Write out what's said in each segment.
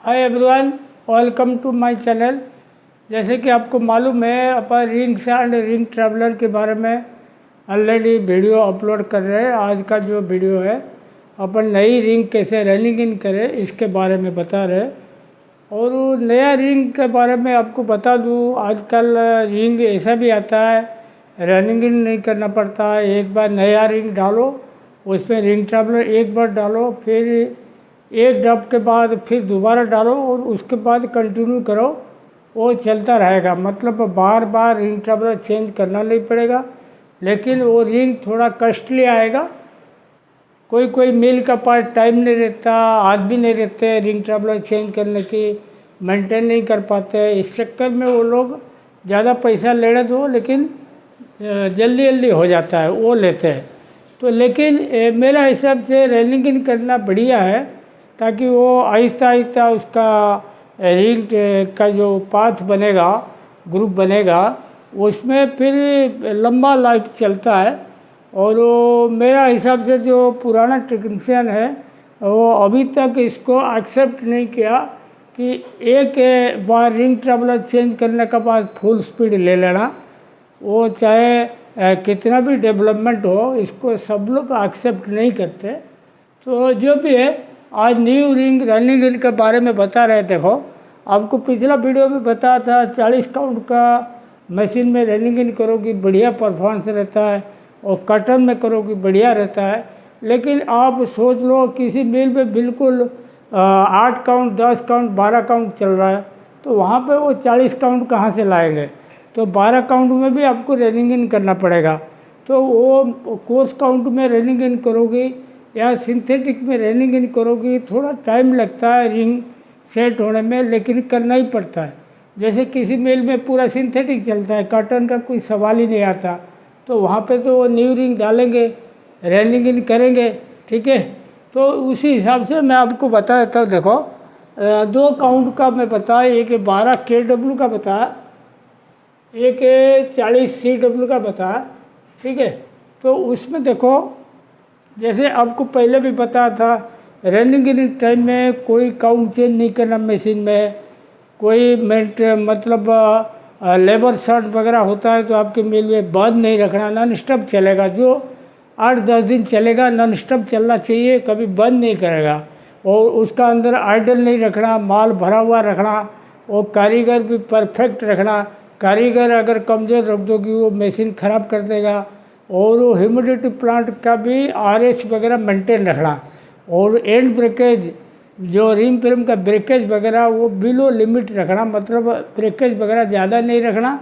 Hi everyone, welcome to my channel. जैसे कि आपको मालूम है, अपन रिंग्स एंड रिंग ट्रैवलर के बारे में ऑलरेडी वीडियो अपलोड कर रहे हैं। आज का जो वीडियो है, अपन नई रिंग कैसे रनिंग इन करें इसके बारे में बता रहे हैं। और वो नया रिंग के बारे में आपको बता दूं, आजकल रिंग ऐसा भी आता है, रनिंग इन नहीं करना पड़ता है। एक बार नया रिंग डालो, उसमें रिंग ट्रैवलर एक बार डालो, फिर एक डब के बाद फिर दोबारा डालो और उसके बाद कंटिन्यू करो, वो चलता रहेगा। मतलब बार बार रिंग ट्रैवलर चेंज करना नहीं पड़ेगा, लेकिन वो रिंग थोड़ा कॉस्टली आएगा। कोई कोई मील का पास टाइम नहीं रहता, आदमी नहीं रहते रिंग ट्रैवलर चेंज करने की, मेंटेन नहीं कर पाते। इस चक्कर में वो लोग ज़्यादा पैसा लेने दो, लेकिन जल्दी जल्दी हो जाता है, वो लेते हैं। तो लेकिन मेरा हिसाब से रनिंग इन करना बढ़िया है, ताकि वो आहिस्ता आहिस्ता उसका रिंग का जो पाथ बनेगा, ग्रुप बनेगा, उसमें फिर लंबा लाइफ चलता है। और वो मेरा हिसाब से जो पुराना टेक्नीशियन है, वो अभी तक इसको एक्सेप्ट नहीं किया कि एक बार रिंग ट्रैवलर चेंज करने के बाद फुल स्पीड ले लेना। वो चाहे कितना भी डेवलपमेंट हो, इसको सब लोग एक्सेप्ट नहीं करते। तो जो भी है, आज न्यू रिंग रनिंग इन के बारे में बता रहे। देखो, आपको पिछला वीडियो में बताया था 40 काउंट का मशीन में रनिंग इन करोगी बढ़िया परफॉर्मेंस रहता है, और कटन में करोगी बढ़िया रहता है। लेकिन आप सोच लो, किसी मिल में बिल्कुल 8 काउंट, 10 काउंट, 12 काउंट चल रहा है, तो वहाँ पे वो 40 काउंट कहाँ से लाएंगे? तो 12 काउंट में भी आपको रनिंग इन करना पड़ेगा। तो वो कोर्स काउंट में रनिंग इन करोगी या सिंथेटिक में रनिंग इन करोगी, थोड़ा टाइम लगता है रिंग सेट होने में, लेकिन करना ही पड़ता है। जैसे किसी मेल में पूरा सिंथेटिक चलता है, कॉटन का कोई सवाल ही नहीं आता, तो वहाँ पे तो वो न्यू रिंग डालेंगे, रनिंग इन करेंगे। ठीक है, तो उसी हिसाब से मैं आपको बता देता हूँ। देखो, 2 काउंट का मैं बताया, एक 12 KW का बताया, एक 40 CW का बताया। ठीक है, तो उसमें देखो, जैसे आपको पहले भी बताया था, रनिंग इन टाइम में कोई काउंट चेंज नहीं करना मशीन में। कोई मतलब लेबर शॉट वगैरह होता है तो आपके मिल में बंद नहीं रखना, नॉन स्टॉप चलेगा। जो 8-10 दिन चलेगा, नॉन स्टॉप चलना चाहिए, कभी बंद नहीं करेगा। और उसका अंदर आइडल नहीं रखना, माल भरा हुआ रखना, और कारीगर भी परफेक्ट रखना। कारीगर अगर कमज़ोर रख दोगी, वो मशीन ख़राब कर देगा। और वो ह्यूमिडिटी प्लांट का भी RH वगैरह मेंटेन रखना। और एंड ब्रेकेज, जो रिंग फ्रेम का ब्रेकेज वगैरह, वो बिलो लिमिट रखना, मतलब ब्रेकेज वगैरह ज़्यादा नहीं रखना।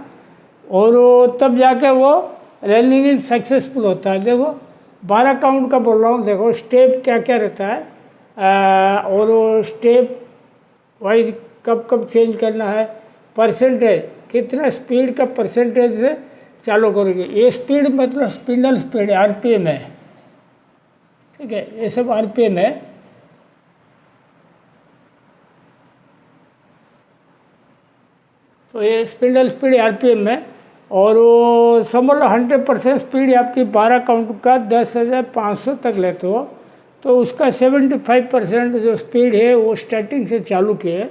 और वो तब जाके वो रनिंग इन सक्सेसफुल होता है। देखो, 12 काउंट का बोल रहा हूँ। देखो स्टेप क्या क्या रहता है, और वो स्टेप वाइज कब कब चेंज करना है, परसेंटेज कितना स्पीड का परसेंटेज से चालू करोगे। ये स्पीड मतलब स्पिंडल स्पीड है, RPM है। ठीक है, ये सब RPM है। तो ये स्पिंडल स्पीड RPM है। और वो समझ लो 100% स्पीड आपकी 12 काउंट का 10,500 तक लेते हो, तो उसका 75% जो स्पीड है वो स्टार्टिंग से चालू किए।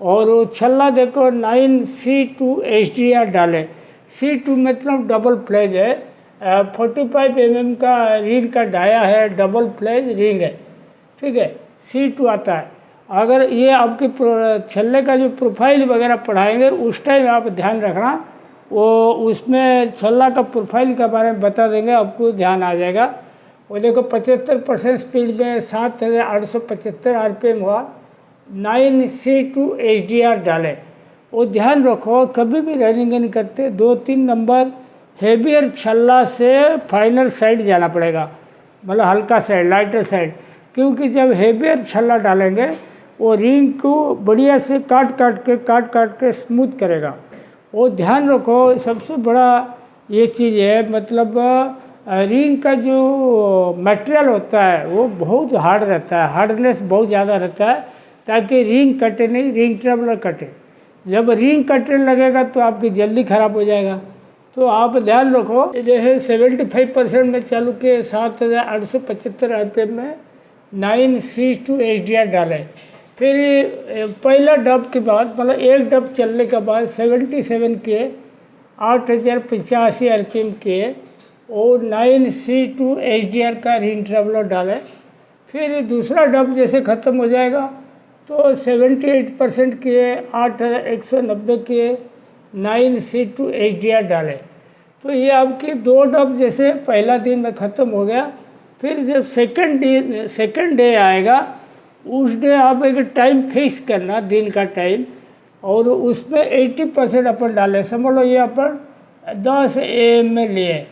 और वो छल्ला देखो 9C2 HDR डाले। C2 मतलब डबल फ्लेज है, 45 mm का रिंग का डाया है, डबल फ्लेज रिंग है। ठीक है, C2 आता है। अगर ये आपके छल्ले का जो प्रोफाइल वगैरह पढ़ाएंगे, उस टाइम आप ध्यान रखना, वो उसमें छल्ला का प्रोफाइल के बारे में बता देंगे, आपको ध्यान आ जाएगा। वो देखो 75% स्पीड में 7,875 RPM हुआ, 9C2 HDR डाले। वो ध्यान रखो, कभी भी रनिंग इन करते 2-3 नंबर हेवियर छल्ला से फाइनल साइड जाना पड़ेगा, मतलब हल्का साइड, लाइटर साइड। क्योंकि जब हेवियर छल्ला डालेंगे, वो रिंग को बढ़िया से काट काट के स्मूथ करेगा। वो ध्यान रखो, सबसे बड़ा ये चीज़ है। मतलब रिंग का जो मटेरियल होता है वो बहुत हार्ड रहता है, हार्डनेस बहुत ज़्यादा रहता है, ताकि रिंग कटे नहीं, रिंग ट्रैवलर कटे। जब रिंग कटने लगेगा तो आपकी जल्दी ख़राब हो जाएगा। तो आप ध्यान रखो, जैसे 75% में चालू के 7,875 RPM में 9C2 HDR डालें। फिर पहला डब के बाद मतलब एक डब चलने के बाद 77 के 8085 आरपीएम के और 9C2 HDR का रिंग ट्रैवलर डालें। फिर दूसरा डब जैसे ख़त्म हो जाएगा तो 78% के 8190 के 9C2 HDR डालें। तो ये आपकी 2 डब जैसे पहला दिन में ख़त्म हो गया। फिर जब सेकंड डे आएगा उस डे आप एक टाइम फिक्स करना दिन का टाइम, और उसमें 80% अपन डालें। समझ लो ये अपन 10 AM में लिए,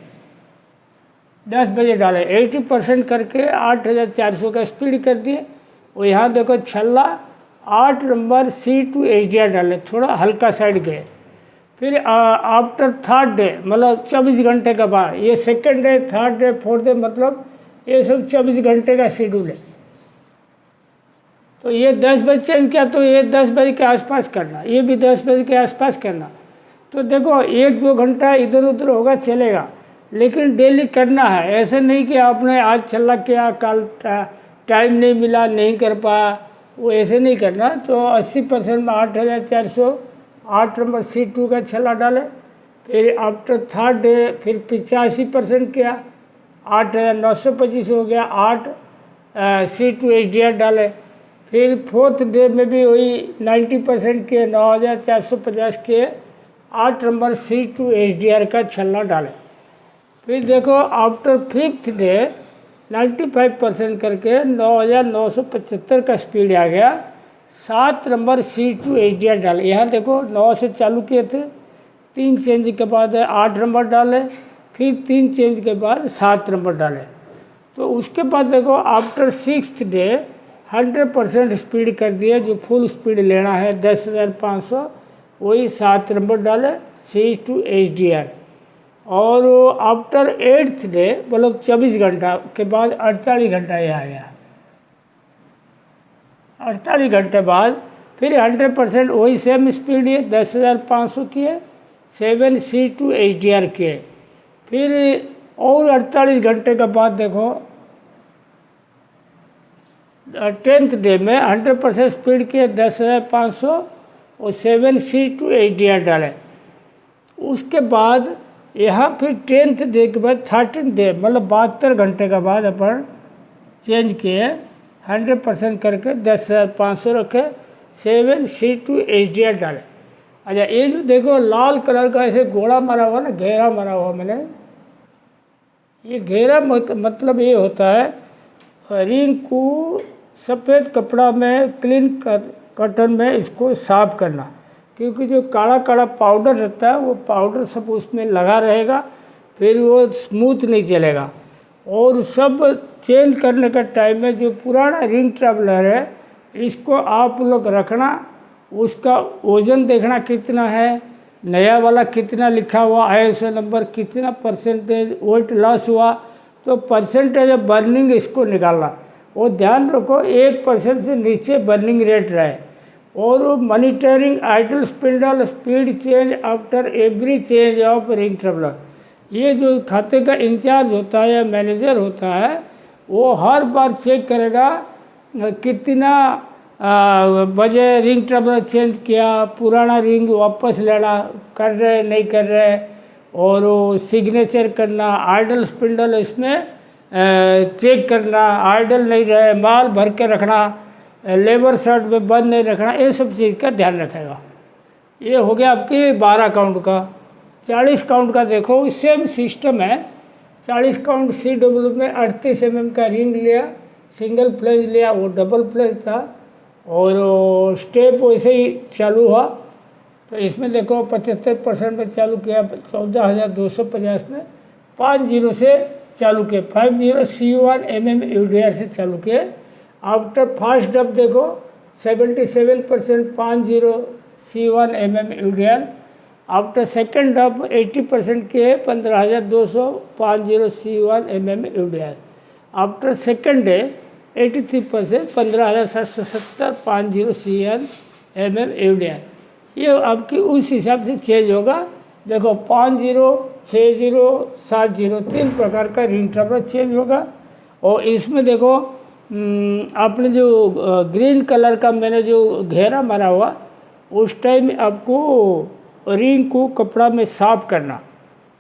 10 बजे डाले, 80% करके 8400 का स्पीड कर दिए। और यहाँ देखो छल्ला 8 नंबर C2 HDR डाले, थोड़ा हल्का साइड गए। फिर आफ्टर थर्ड डे मतलब 24 घंटे के बाद, ये second day, third day, fourth day, मतलब ये सब 24 घंटे का शेड्यूल है। तो ये 10 बजे चेंज किया तो ये 10 बजे के आसपास करना, ये भी 10 बजे के आसपास करना। तो देखो 1-2 घंटा इधर उधर होगा चलेगा, लेकिन डेली करना है। ऐसे नहीं कि आपने आज छल्ला किया कल टाइम नहीं मिला नहीं कर पाया, वो ऐसे नहीं करना। तो 80% में 8400 8 नंबर C2 का छल्ला डाले। फिर आफ्टर थर्ड डे फिर 85% किया, 8925 हो गया, 8 C2 HDR डाले। फिर फोर्थ डे में भी वही 90% के 9450 के 8 नंबर C2 HDR का छल्ला डाले। फिर देखो आफ्टर फिफ्थ डे 95% करके 9975 का स्पीड आ गया, 7 नंबर C2 HDR डाले। यहाँ देखो 9 से चालू किए थे, 3 चेंज के बाद 8 नंबर डाले, फिर 3 चेंज के बाद 7 नंबर डाले। तो उसके बाद देखो आफ्टर सिक्स्थ डे 100% स्पीड कर दिए, जो फुल स्पीड लेना है 10,500, वही 7 नंबर डाले C2 HDR। और आफ्टर 8th डे मतलब 24 घंटा के बाद 48 घंटा ये आ गया, 48 घंटे बाद फिर 100% वही सेम स्पीड है, 10,500 किए, 7 C2 HDR किए। फिर और 48 घंटे के बाद देखो 10th डे में 100% स्पीड किए, 10,500 और 7 C2 HDR डाले। उसके बाद यहाँ फिर 10th डे के बाद 13th डे मतलब 72 घंटे के बाद अपन चेंज किए, 100% करके 10,500 रखे, 7 C2 HDR डाले। अच्छा ये जो देखो लाल कलर का ऐसे गोला मारा हुआ ना, घेरा मारा हुआ मैंने, ये घेरा मतलब ये होता है रिंग को सफ़ेद कपड़ा में क्लीन कॉटन में इसको साफ करना, क्योंकि जो काला काला पाउडर रहता है वो पाउडर सब उसमें लगा रहेगा, फिर वो स्मूथ नहीं चलेगा। और सब चेंज करने का टाइम में जो पुराना रिंग ट्रैवलर है इसको आप लोग रखना, उसका वज़न देखना कितना है, नया वाला कितना लिखा हुआ ISO नंबर, कितना परसेंटेज वेट लॉस हुआ, तो परसेंटेज ऑफ बर्निंग इसको निकालना। वो ध्यान रखो 1% से नीचे बर्निंग रेट रहे। और monitoring idle spindle speed change after every change of ring traveller, ये जो खाते का इंचार्ज होता है या मैनेजर होता है वो हर बार चेक करेगा कितना बजे रिंग ट्रैवलर चेंज किया, पुराना रिंग वापस लेना कर रहे नहीं कर रहे, और वो सिग्नेचर करना, आइडल स्पिंडल इसमें चेक करना, आइडल नहीं रहे, माल भर के रखना, लेबर शर्ट में बंद नहीं रखना, ये सब चीज़ का ध्यान रखेगा। ये हो गया आपकी 12 काउंट का। 40 काउंट का देखो सेम सिस्टम है, 40 काउंट CW में 38 mm का रिंग लिया, सिंगल फ्लेज लिया, वो डबल फ्लेज था, और स्टेप वैसे ही चालू हुआ। तो इसमें देखो 75% में चालू किया, 14,250 में 50 से चालू किए, 50 C1 mm UDR से चालू किए। आफ्टर फर्स्ट डब देखो 77% 50 C1 mm UDR। After second dub 80% के 15,200 50 C1 mm UDR। After second day 83% 15,770 50 C1 mm UDR। ये आपकी उस हिसाब से चेंज होगा। देखो 50, 60, 70 3 प्रकार का रिंग ट्रैवलर चेंज होगा। और इसमें देखो आपने जो ग्रीन कलर का मैंने जो घेरा मारा हुआ, उस टाइम आपको रिंग को कपड़ा में साफ करना।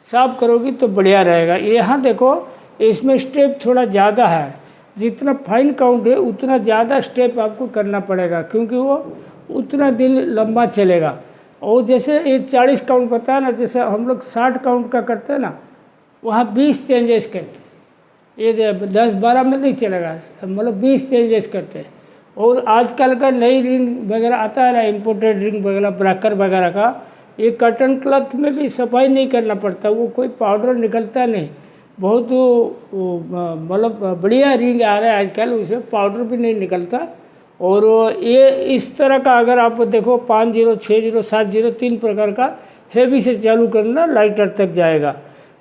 साफ करोगी तो बढ़िया रहेगा। यहाँ देखो, इसमें स्टेप थोड़ा ज़्यादा है, जितना फाइन काउंट है उतना ज़्यादा स्टेप आपको करना पड़ेगा, क्योंकि वो उतना दिन लंबा चलेगा। और जैसे ये 40 काउंट बताया ना, जैसे हम लोग 60 काउंट का करते हैं ना, वहाँ 20 चेंजेस करते हैं। ये 10-12 में नहीं चलेगा, मतलब 20 चेंजेस करते हैं। और आजकल का नई रिंग वगैरह आता है ना, इम्पोर्टेड रिंग वगैरह, ब्रेकर वगैरह का, ये कॉटन क्लॉथ में भी सफाई नहीं करना पड़ता, वो कोई पाउडर निकलता नहीं। बहुत मतलब बढ़िया रिंग आ रहा है आजकल, उसमें पाउडर भी नहीं निकलता। और ये इस तरह का अगर आप देखो 50, 60, 70, 3 प्रकार का हेवी से चालू करना, लाइटर तक जाएगा।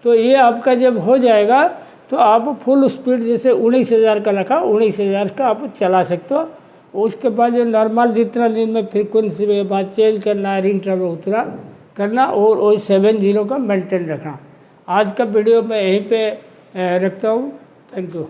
तो ये आपका जब हो जाएगा तो आप फुल स्पीड, जैसे 19,000 का रखा, 19,000 का आप चला सकते हो। उसके बाद जो नॉर्मल जितना दिन में फ्रीक्वेंसी में बाद चेंज करना है, रिंग ट्रैवल उतना करना, और वही 70 का मेंटेन रखना। आज का वीडियो मैं यहीं पे रखता हूँ। Thank you.